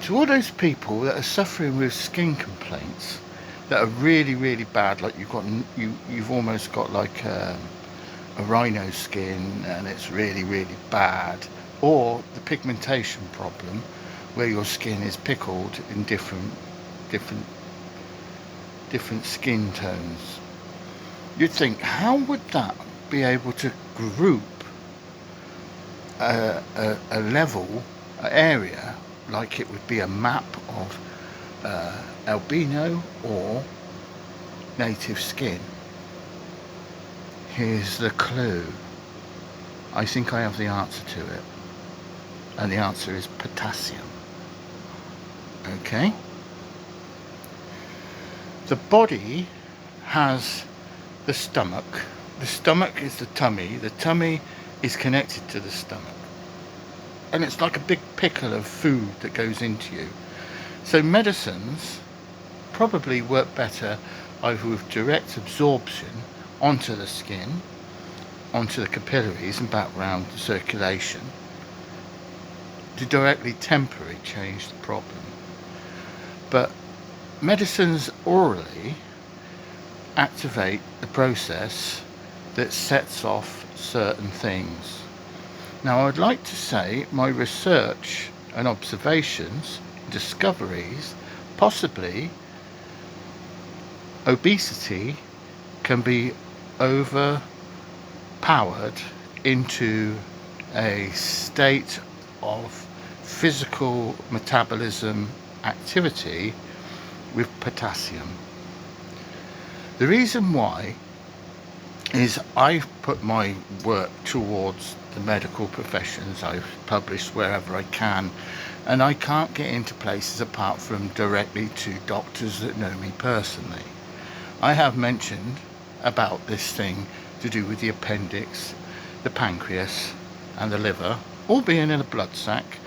To all those people that are suffering with skin complaints that are really, really bad, like you've almost got like a rhino skin and it's really, really bad, or the pigmentation problem where your skin is pickled in different different skin tones. You'd think, how would that be able to group a level, area, like it would be a map of albino or native skin? Here's the clue. I think I have the answer to it. And the answer is potassium. Okay? The body has the stomach. The stomach is the tummy. The tummy is connected to the stomach. And it's like a big pickle of food that goes into you. So medicines probably work better either with direct absorption onto the skin, onto the capillaries and back round the circulation, to directly temporarily change the problem. But medicines orally activate the process that sets off certain things. Now, I'd like to say my research and observations, discoveries, possibly obesity can be overpowered into a state of physical metabolism activity with potassium. The reason why is I've put my work towards the medical professions. I've published wherever I can, and I can't get into places apart from directly to doctors that know me personally. I have mentioned about this thing to do with the appendix, the pancreas and the liver, all being in a blood sac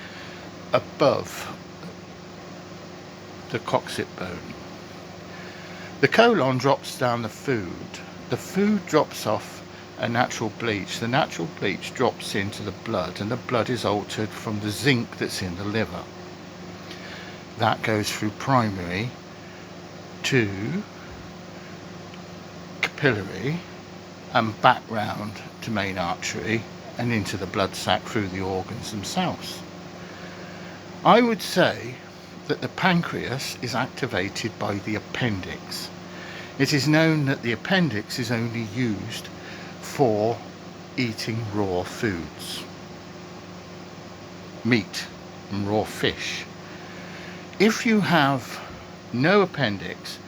above the coccyx bone. The colon drops down the food. The food drops off a natural bleach. The natural bleach drops into the blood, and the blood is altered from the zinc that's in the liver. That goes through primary to capillary and back round to main artery and into the blood sac through the organs themselves. I would say that the pancreas is activated by the appendix. It is known that the appendix is only used for eating raw foods, meat and raw fish. If you have no appendix,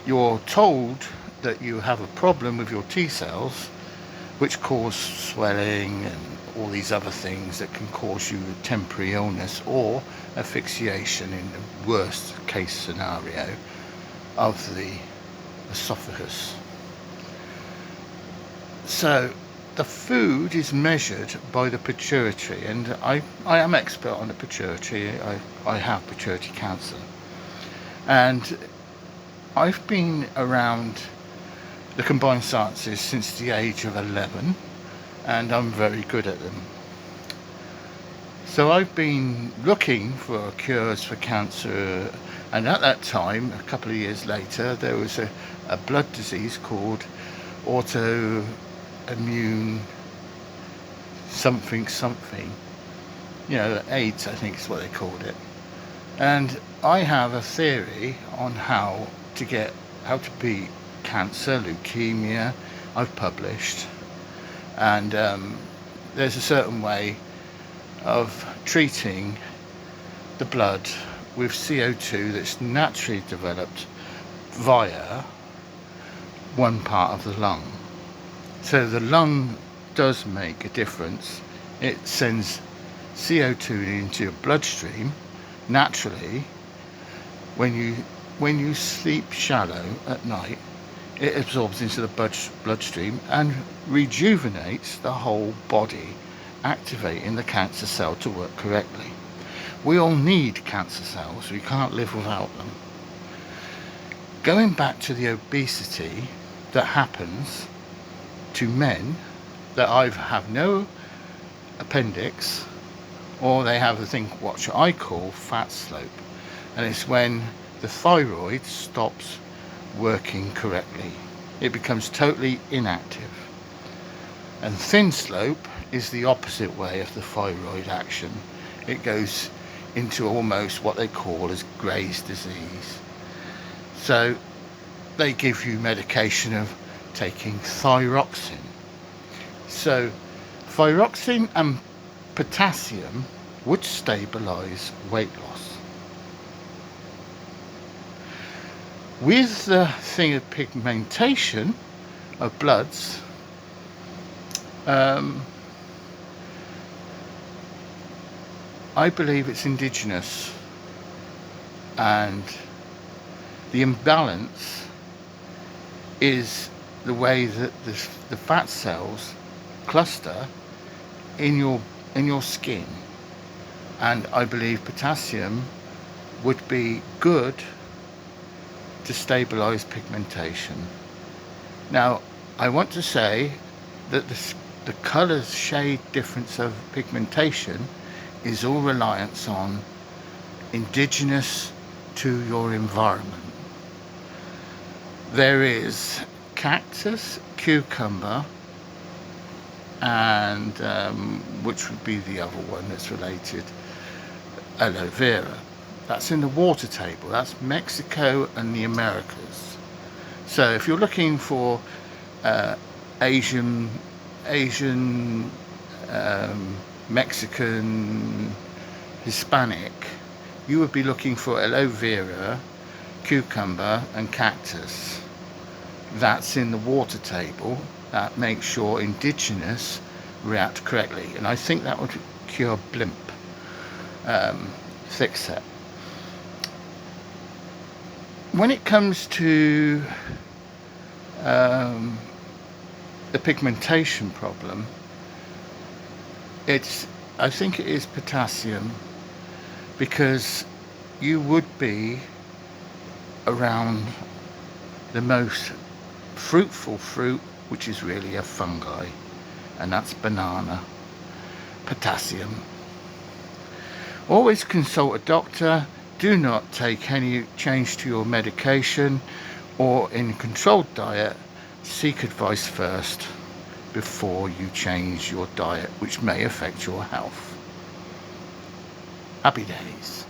you're told that you have a problem with your T cells, which cause swelling and all these other things that can cause you temporary illness or asphyxiation in the worst case scenario of the esophagus. So the food is measured by the pituitary, and I am expert on the pituitary. I have pituitary cancer, and I've been around the combined sciences since the age of 11, and I'm very good at them. So I've been looking for cures for cancer, and at that time, a couple of years later, there was a blood disease called autoimmune something, AIDS, I think is what they called it. And I have a theory on how to beat cancer, leukemia. I've published, and there's a certain way of treating the blood with CO2 that's naturally developed via one part of the lung. So the lung does make a difference. It sends CO2 into your bloodstream naturally. When you sleep shallow at night, it absorbs into the bloodstream and rejuvenates the whole body, activating the cancer cell to work correctly. We all need cancer cells. We can't live without them. Going back to the obesity that happens to men that have no appendix or they have a thing which I call fat slope, and it's when the thyroid stops working correctly. It becomes totally inactive. And thin slope is the opposite way of the thyroid action. It goes into almost what they call as Graves' disease. So they give you medication of taking thyroxine. So thyroxine and potassium would stabilize weight loss. With the thing of pigmentation of bloods, I believe it's indigenous, and the imbalance is the way that the fat cells cluster in your skin, and I believe potassium would be good to stabilize pigmentation. Now, I want to say that the color shade difference of pigmentation is all reliance on indigenous to your environment. There is cactus, cucumber, and which would be the other one that's related, aloe vera. That's in the water table. That's Mexico and the Americas. So if you're looking for Asian, Mexican, Hispanic, you would be looking for aloe vera, cucumber and cactus. That's in the water table. That makes sure indigenous react correctly, and I think that would cure blimp, thickset. When it comes to the pigmentation problem, I think it is potassium, because you would be around the most fruitful fruit, which is really a fungi, and that's banana. Potassium. Always consult a doctor. Do not take any change to your medication, or in a controlled diet, seek advice first before you change your diet, which may affect your health. Happy days.